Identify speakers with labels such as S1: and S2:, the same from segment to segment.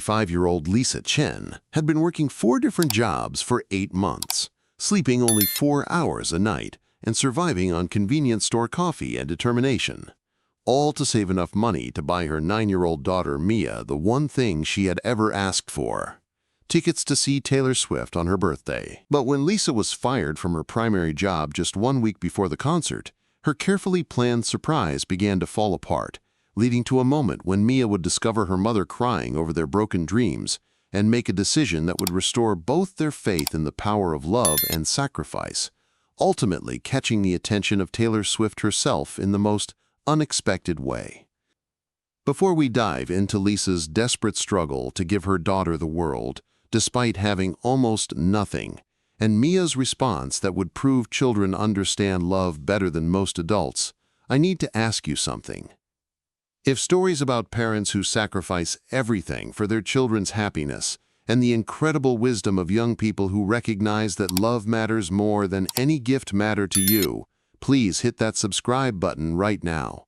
S1: 35-year-old Lisa Chen had been working 4 different jobs for 8 months, sleeping only 4 hours a night and surviving on convenience store coffee and determination, all to save enough money to buy her 9-year-old daughter Mia the one thing she had ever asked for: tickets to see Taylor Swift on her birthday. But when Lisa was fired from her primary job just 1 week before the concert, her carefully planned surprise began to fall apart, leading to a moment when Mia would discover her mother crying over their broken dreams and make a decision that would restore both their faith in the power of love and sacrifice, ultimately catching the attention of Taylor Swift herself in the most unexpected way. Before we dive into Lisa's desperate struggle to give her daughter the world, despite having almost nothing, and Mia's response that would prove children understand love better than most adults, I need to ask you something. If stories about parents who sacrifice everything for their children's happiness and the incredible wisdom of young people who recognize that love matters more than any gift matter to you, please hit that subscribe button right now.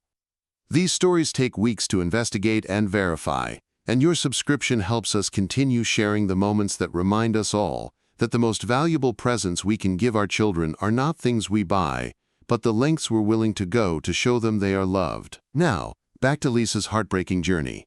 S1: These stories take weeks to investigate and verify, and your subscription helps us continue sharing the moments that remind us all that the most valuable presents we can give our children are not things we buy, but the lengths we're willing to go to show them they are loved. Now, back to Lisa's heartbreaking journey.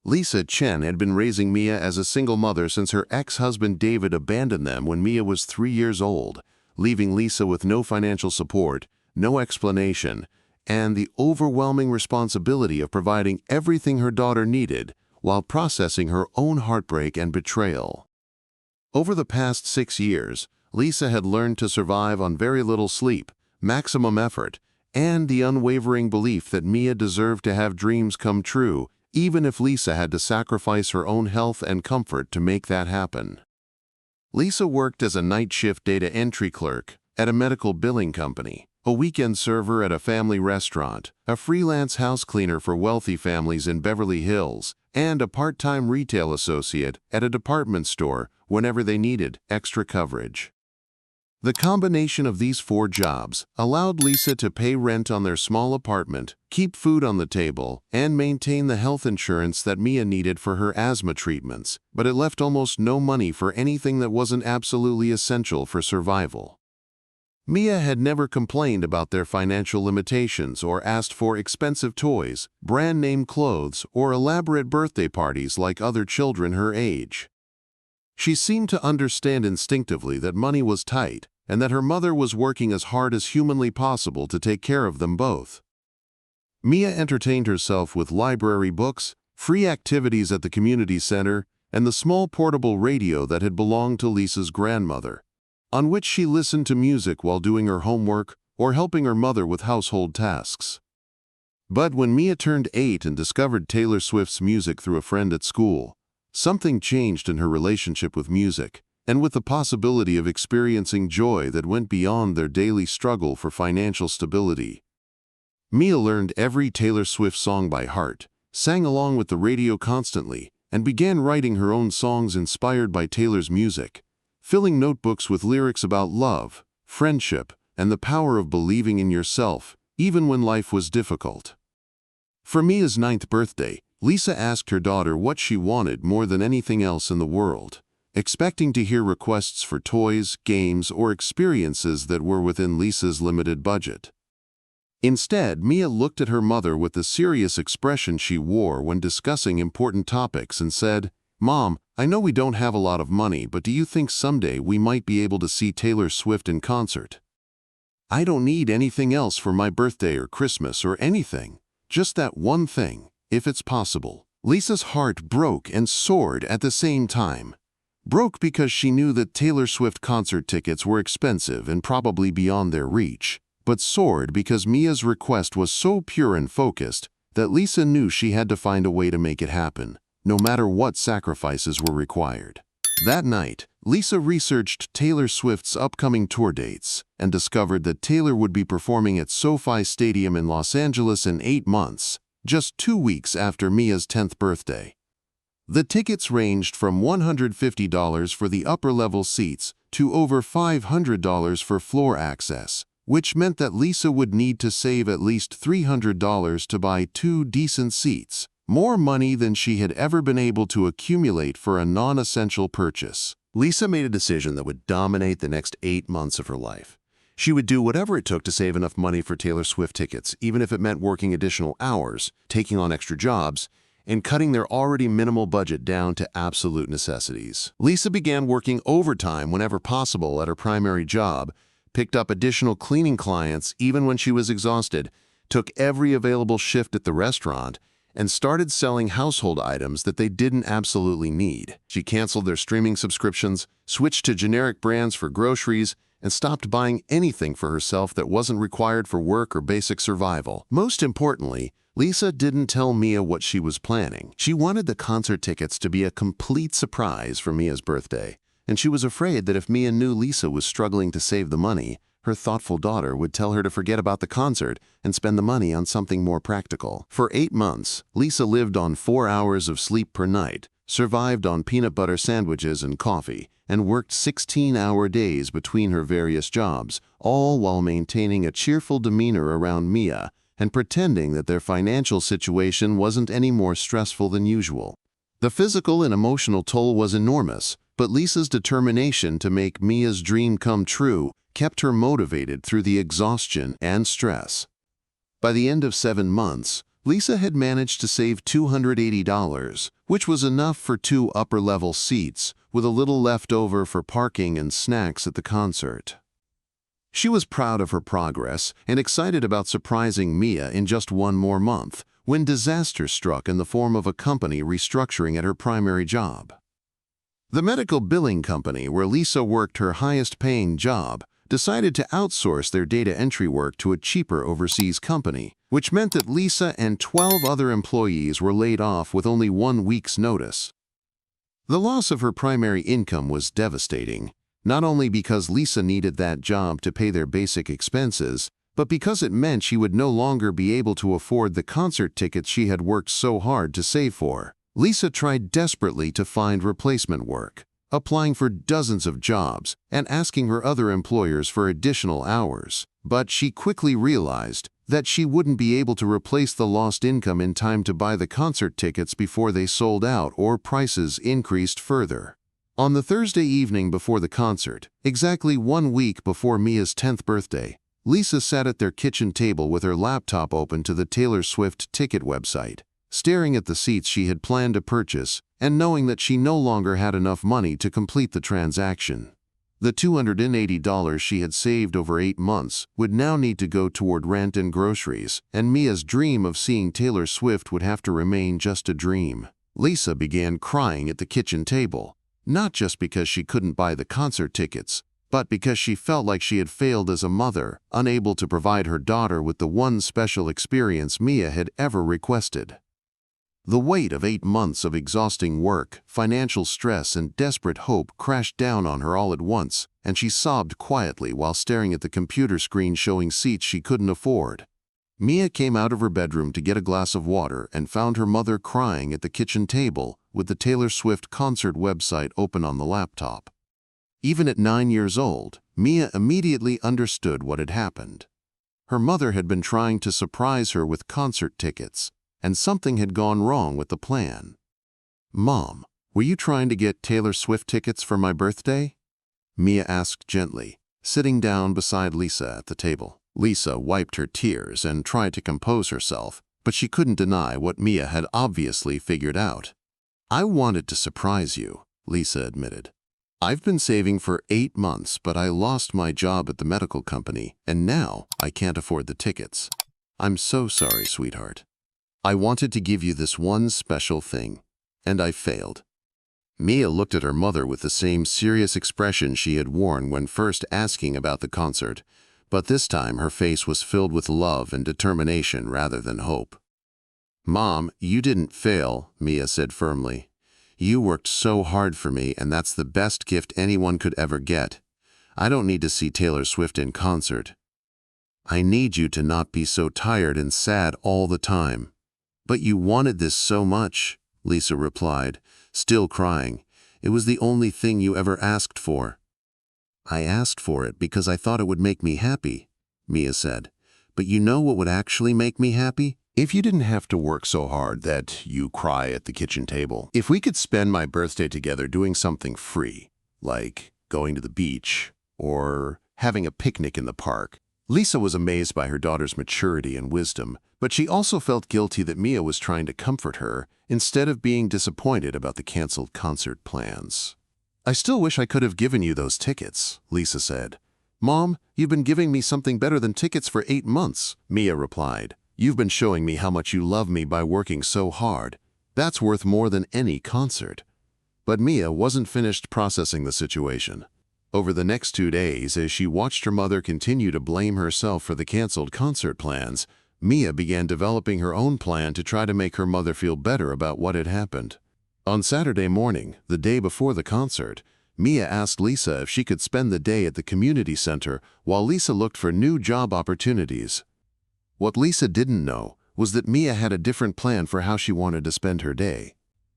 S1: Lisa Chen had been raising Mia as a single mother since her ex-husband David abandoned them when Mia was 3 years old, leaving Lisa with no financial support, no explanation, and the overwhelming responsibility of providing everything her daughter needed while processing her own heartbreak and betrayal. Over the past 6 years, Lisa had learned to survive on very little sleep, maximum effort, and the unwavering belief that Mia deserved to have dreams come true, even if Lisa had to sacrifice her own health and comfort to make that happen. Lisa worked as a night shift data entry clerk at a medical billing company, a weekend server at a family restaurant, a freelance house cleaner for wealthy families in Beverly Hills, and a part-time retail associate at a department store whenever they needed extra coverage. The combination of these 4 jobs allowed Lisa to pay rent on their small apartment, keep food on the table, and maintain the health insurance that Mia needed for her asthma treatments, but it left almost no money for anything that wasn't absolutely essential for survival. Mia had never complained about their financial limitations or asked for expensive toys, brand-name clothes, or elaborate birthday parties like other children her age. She seemed to understand instinctively that money was tight and that her mother was working as hard as humanly possible to take care of them both. Mia entertained herself with library books, free activities at the community center, and the small portable radio that had belonged to Lisa's grandmother, on which she listened to music while doing her homework or helping her mother with household tasks. But when Mia turned 8 and discovered Taylor Swift's music through a friend at school, something changed in her relationship with music, and with the possibility of experiencing joy that went beyond their daily struggle for financial stability. Mia learned every Taylor Swift song by heart, sang along with the radio constantly, and began writing her own songs inspired by Taylor's music, filling notebooks with lyrics about love, friendship, and the power of believing in yourself, even when life was difficult. For Mia's 9th birthday, Lisa asked her daughter what she wanted more than anything else in the world, expecting to hear requests for toys, games, or experiences that were within Lisa's limited budget. Instead, Mia looked at her mother with the serious expression she wore when discussing important topics and said, "Mom, I know we don't have a lot of money, but do you think someday we might be able to see Taylor Swift in concert? I don't need anything else for my birthday or Christmas or anything, just that one thing, if it's possible." Lisa's heart broke and soared at the same time. Broke because she knew that Taylor Swift concert tickets were expensive and probably beyond their reach, but soared because Mia's request was so pure and focused that Lisa knew she had to find a way to make it happen, no matter what sacrifices were required. That night, Lisa researched Taylor Swift's upcoming tour dates and discovered that Taylor would be performing at SoFi Stadium in Los Angeles in 8 months, just 2 weeks after Mia's 10th birthday. The tickets ranged from $150 for the upper-level seats to over $500 for floor access, which meant that Lisa would need to save at least $300 to buy 2 decent seats, more money than she had ever been able to accumulate for a non-essential purchase. Lisa made a decision that would dominate the next 8 months of her life. She would do whatever it took to save enough money for Taylor Swift tickets, even if it meant working additional hours, taking on extra jobs, and cutting their already minimal budget down to absolute necessities. Lisa began working overtime whenever possible at her primary job, picked up additional cleaning clients even when she was exhausted, took every available shift at the restaurant, and started selling household items that they didn't absolutely need. She canceled their streaming subscriptions, switched to generic brands for groceries, and stopped buying anything for herself that wasn't required for work or basic survival. Most importantly, Lisa didn't tell Mia what she was planning. She wanted the concert tickets to be a complete surprise for Mia's birthday, and she was afraid that if Mia knew Lisa was struggling to save the money, her thoughtful daughter would tell her to forget about the concert and spend the money on something more practical. For 8 months, Lisa lived on 4 hours of sleep per night, survived on peanut butter sandwiches and coffee, and worked 16-hour days between her various jobs, all while maintaining a cheerful demeanor around Mia and pretending that their financial situation wasn't any more stressful than usual. The physical and emotional toll was enormous, but Lisa's determination to make Mia's dream come true kept her motivated through the exhaustion and stress. By the end of 7 months, Lisa had managed to save $280, which was enough for 2 upper-level seats, with a little left over for parking and snacks at the concert. She was proud of her progress and excited about surprising Mia in just 1 more month, when disaster struck in the form of a company restructuring at her primary job. The medical billing company where Lisa worked her highest-paying job decided to outsource their data entry work to a cheaper overseas company, which meant that Lisa and 12 other employees were laid off with only 1 week's notice. The loss of her primary income was devastating, not only because Lisa needed that job to pay their basic expenses, but because it meant she would no longer be able to afford the concert tickets she had worked so hard to save for. Lisa tried desperately to find replacement work, applying for dozens of jobs and asking her other employers for additional hours. But she quickly realized that she wouldn't be able to replace the lost income in time to buy the concert tickets before they sold out or prices increased further. On the Thursday evening before the concert, exactly 1 week before Mia's 10th birthday, Lisa sat at their kitchen table with her laptop open to the Taylor Swift ticket website, staring at the seats she had planned to purchase and knowing that she no longer had enough money to complete the transaction. The $280 she had saved over 8 months would now need to go toward rent and groceries, and Mia's dream of seeing Taylor Swift would have to remain just a dream. Lisa began crying at the kitchen table, not just because she couldn't buy the concert tickets, but because she felt like she had failed as a mother, unable to provide her daughter with the one special experience Mia had ever requested. The weight of 8 months of exhausting work, financial stress, and desperate hope crashed down on her all at once, and she sobbed quietly while staring at the computer screen showing seats she couldn't afford. Mia came out of her bedroom to get a glass of water and found her mother crying at the kitchen table with the Taylor Swift concert website open on the laptop. Even at 9 years old, Mia immediately understood what had happened. Her mother had been trying to surprise her with concert tickets, and something had gone wrong with the plan. "Mom, were you trying to get Taylor Swift tickets for my birthday?" Mia asked gently, sitting down beside Lisa at the table. Lisa wiped her tears and tried to compose herself, but she couldn't deny what Mia had obviously figured out. "I wanted to surprise you," Lisa admitted. "I've been saving for 8 months, but I lost my job at the medical company, and now I can't afford the tickets. I'm so sorry, sweetheart. I wanted to give you this one special thing, and I failed." Mia looked at her mother with the same serious expression she had worn when first asking about the concert, but this time her face was filled with love and determination rather than hope. "Mom, you didn't fail," Mia said firmly. "You worked so hard for me, and that's the best gift anyone could ever get. I don't need to see Taylor Swift in concert. I need you to not be so tired and sad all the time." "But you wanted this so much," Lisa replied, still crying. "It was the only thing you ever asked for." "I asked for it because I thought it would make me happy," Mia said. "But you know what would actually make me happy? If you didn't have to work so hard that you cry at the kitchen table, if we could spend my birthday together doing something free, like going to the beach or having a picnic in the park. Lisa was amazed by her daughter's maturity and wisdom, but she also felt guilty that Mia was trying to comfort her instead of being disappointed about the canceled concert plans. "I still wish I could have given you those tickets," Lisa said. "Mom, you've been giving me something better than tickets for 8 months," Mia replied. "You've been showing me how much you love me by working so hard. That's worth more than any concert." But Mia wasn't finished processing the situation. Over the next 2 days, as she watched her mother continue to blame herself for the canceled concert plans, Mia began developing her own plan to try to make her mother feel better about what had happened. On Saturday morning, the day before the concert, Mia asked Lisa if she could spend the day at the community center while Lisa looked for new job opportunities. What Lisa didn't know was that Mia had a different plan for how she wanted to spend her day.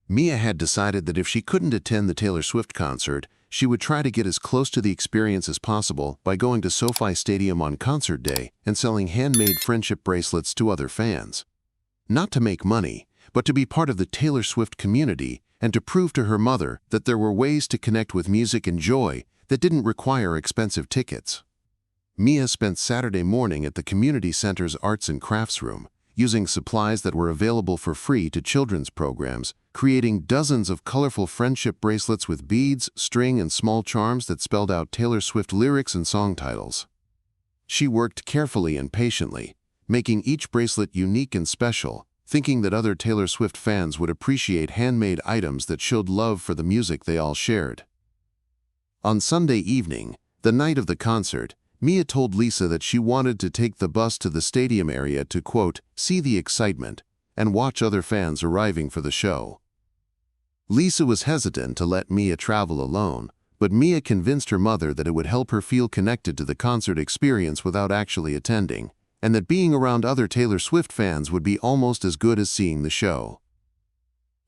S1: Mia had decided that if she couldn't attend the Taylor Swift concert, she would try to get as close to the experience as possible by going to SoFi Stadium on concert day and selling handmade friendship bracelets to other fans. Not to make money, but to be part of the Taylor Swift community and to prove to her mother that there were ways to connect with music and joy that didn't require expensive tickets. Mia spent Saturday morning at the community center's arts and crafts room, using supplies that were available for free to children's programs, creating dozens of colorful friendship bracelets with beads, string, and small charms that spelled out Taylor Swift lyrics and song titles. She worked carefully and patiently, making each bracelet unique and special, thinking that other Taylor Swift fans would appreciate handmade items that showed love for the music they all shared. On Sunday evening, the night of the concert, Mia told Lisa that she wanted to take the bus to the stadium area to, quote, "see the excitement and watch other fans arriving for the show." Lisa was hesitant to let Mia travel alone, but Mia convinced her mother that it would help her feel connected to the concert experience without actually attending, and that being around other Taylor Swift fans would be almost as good as seeing the show.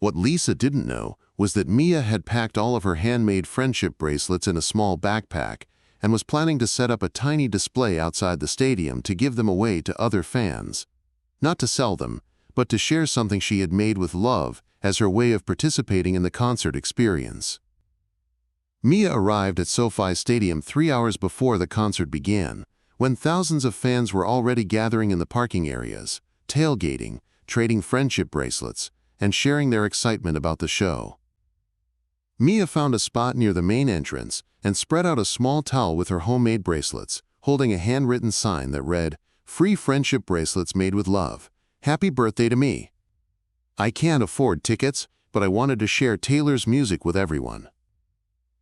S1: What Lisa didn't know was that Mia had packed all of her handmade friendship bracelets in a small backpack and was planning to set up a tiny display outside the stadium to give them away to other fans. Not to sell them, but to share something she had made with love as her way of participating in the concert experience. Mia arrived at SoFi Stadium 3 hours before the concert began, when thousands of fans were already gathering in the parking areas, tailgating, trading friendship bracelets, and sharing their excitement about the show. Mia found a spot near the main entrance and spread out a small towel with her homemade bracelets, holding a handwritten sign that read, "Free friendship bracelets made with love. Happy birthday to me. I can't afford tickets, but I wanted to share Taylor's music with everyone."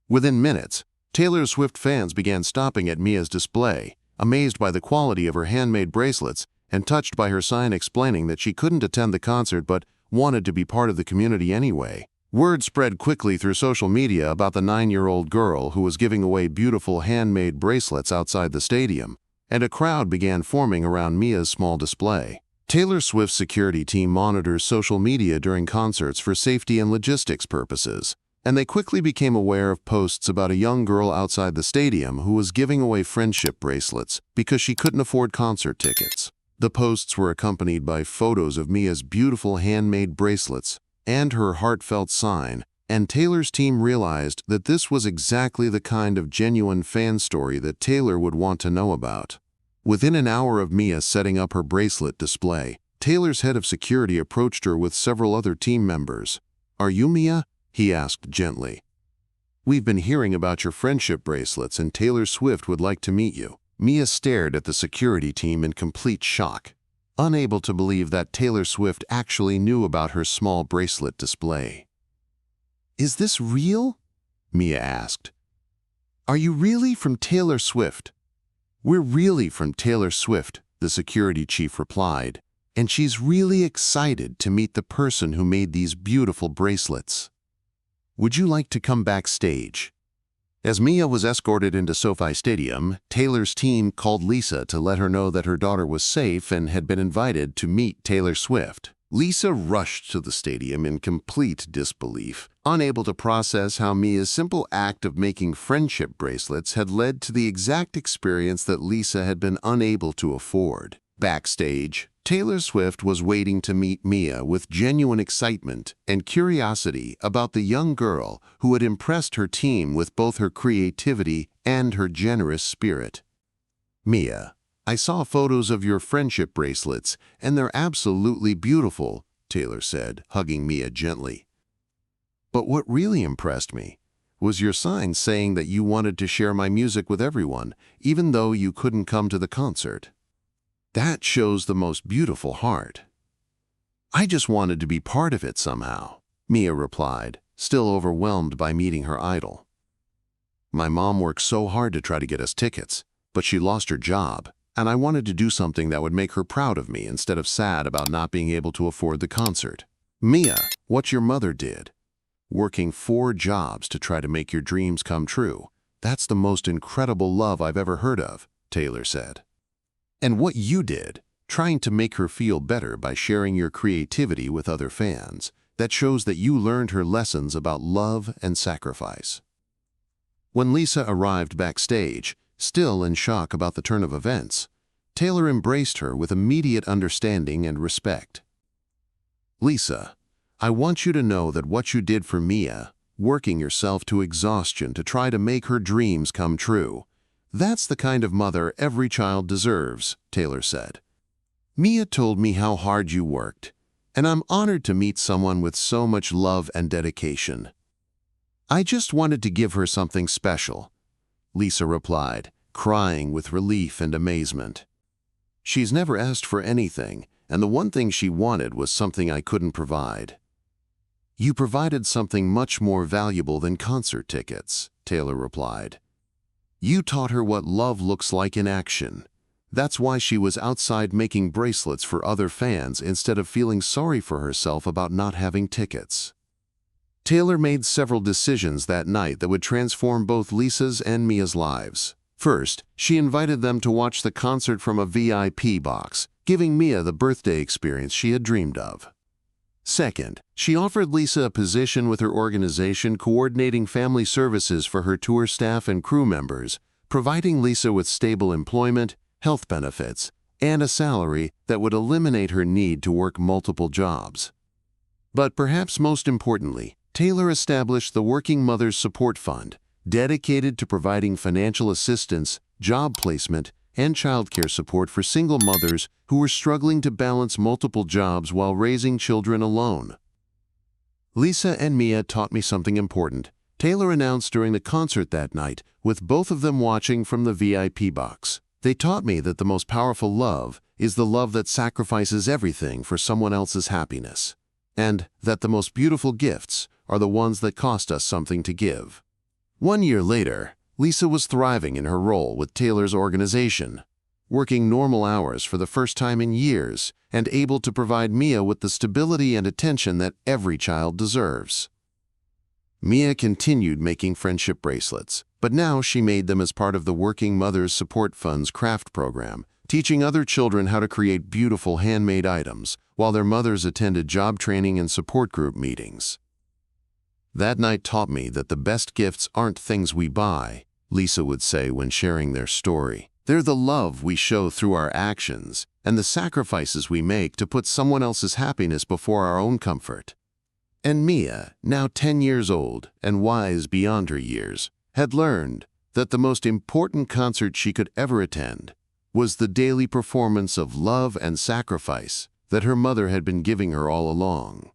S1: Within minutes, Taylor Swift fans began stopping at Mia's display, amazed by the quality of her handmade bracelets and touched by her sign explaining that she couldn't attend the concert but wanted to be part of the community anyway. Word spread quickly through social media about the 9-year-old girl who was giving away beautiful handmade bracelets outside the stadium, and a crowd began forming around Mia's small display. Taylor Swift's security team monitors social media during concerts for safety and logistics purposes, and they quickly became aware of posts about a young girl outside the stadium who was giving away friendship bracelets because she couldn't afford concert tickets. The posts were accompanied by photos of Mia's beautiful handmade bracelets and her heartfelt sign, and Taylor's team realized that this was exactly the kind of genuine fan story that Taylor would want to know about. Within an hour of Mia setting up her bracelet display, Taylor's head of security approached her with several other team members. "Are you Mia?" he asked gently. "We've been hearing about your friendship bracelets and Taylor Swift would like to meet you." Mia stared at the security team in complete shock, unable to believe that Taylor Swift actually knew about her small bracelet display. "Is this real?" Mia asked. "Are you really from Taylor Swift?" "We're really from Taylor Swift," the security chief replied, "and she's really excited to meet the person who made these beautiful bracelets. Would you like to come backstage?" As Mia was escorted into SoFi Stadium, Taylor's team called Lisa to let her know that her daughter was safe and had been invited to meet Taylor Swift. Lisa rushed to the stadium in complete disbelief, unable to process how Mia's simple act of making friendship bracelets had led to the exact experience that Lisa had been unable to afford. Backstage, Taylor Swift was waiting to meet Mia with genuine excitement and curiosity about the young girl who had impressed her team with both her creativity and her generous spirit. "Mia, I saw photos of your friendship bracelets, and they're absolutely beautiful," Taylor said, hugging Mia gently. "But what really impressed me was your sign saying that you wanted to share my music with everyone, even though you couldn't come to the concert. That shows the most beautiful heart. I just wanted to be part of it somehow," Mia replied, still overwhelmed by meeting her idol. "My mom worked so hard to try to get us tickets, but she lost her job, and I wanted to do something that would make her proud of me instead of sad about not being able to afford the concert." "Mia, what your mother did, working 4 jobs to try to make your dreams come true, that's the most incredible love I've ever heard of," Taylor said. "And what you did, trying to make her feel better by sharing your creativity with other fans, that shows that you learned her lessons about love and sacrifice." When Lisa arrived backstage, still in shock about the turn of events, Taylor embraced her with immediate understanding and respect. "Lisa, I want you to know that what you did for Mia, working yourself to exhaustion to try to make her dreams come true, that's the kind of mother every child deserves," Taylor said. "Mia told me how hard you worked, and I'm honored to meet someone with so much love and dedication. I just wanted to give her something special," Lisa replied, crying with relief and amazement. "She's never asked for anything, and the one thing she wanted was something I couldn't provide." "You provided something much more valuable than concert tickets," Taylor replied. "You taught her what love looks like in action. That's why she was outside making bracelets for other fans instead of feeling sorry for herself about not having tickets." Taylor made several decisions that night that would transform both Lisa's and Mia's lives. First, she invited them to watch the concert from a VIP box, giving Mia the birthday experience she had dreamed of. Second, she offered Lisa a position with her organization coordinating family services for her tour staff and crew members, providing Lisa with stable employment, health benefits, and a salary that would eliminate her need to work multiple jobs. But perhaps most importantly, Taylor established the Working Mothers Support Fund, dedicated to providing financial assistance, job placement, and childcare support for single mothers who were struggling to balance multiple jobs while raising children alone. "Lisa and Mia taught me something important," Taylor announced during the concert that night, with both of them watching from the VIP box. "They taught me that the most powerful love is the love that sacrifices everything for someone else's happiness, and that the most beautiful gifts are the ones that cost us something to give." 1 year later, Lisa was thriving in her role with Taylor's organization, working normal hours for the first time in years and able to provide Mia with the stability and attention that every child deserves. Mia continued making friendship bracelets, but now she made them as part of the Working Mothers Support Fund's craft program, teaching other children how to create beautiful handmade items while their mothers attended job training and support group meetings. "That night taught me that the best gifts aren't things we buy," Lisa would say when sharing their story. "They're the love we show through our actions and the sacrifices we make to put someone else's happiness before our own comfort." And Mia, now 10 years old and wise beyond her years, had learned that the most important concert she could ever attend was the daily performance of love and sacrifice that her mother had been giving her all along.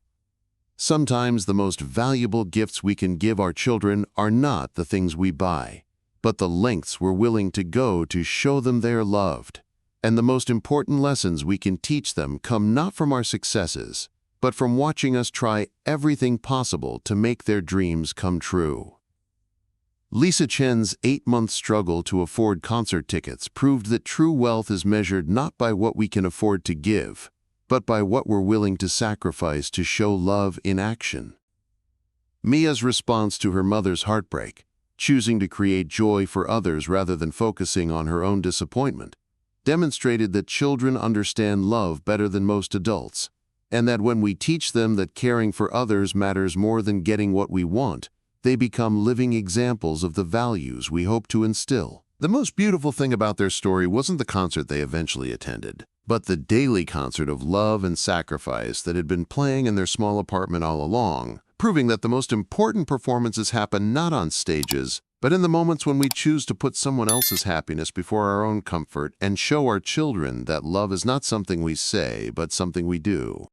S1: Sometimes the most valuable gifts we can give our children are not the things we buy, but the lengths we're willing to go to show them they are loved. And the most important lessons we can teach them come not from our successes, but from watching us try everything possible to make their dreams come true. Lisa Chen's 8-month struggle to afford concert tickets proved that true wealth is measured not by what we can afford to give, but by what we're willing to sacrifice to show love in action. Mia's response to her mother's heartbreak, choosing to create joy for others rather than focusing on her own disappointment, demonstrated that children understand love better than most adults, and that when we teach them that caring for others matters more than getting what we want, they become living examples of the values we hope to instill. The most beautiful thing about their story wasn't the concert they eventually attended, but the daily concert of love and sacrifice that had been playing in their small apartment all along, proving that the most important performances happen not on stages, but in the moments when we choose to put someone else's happiness before our own comfort and show our children that love is not something we say, but something we do.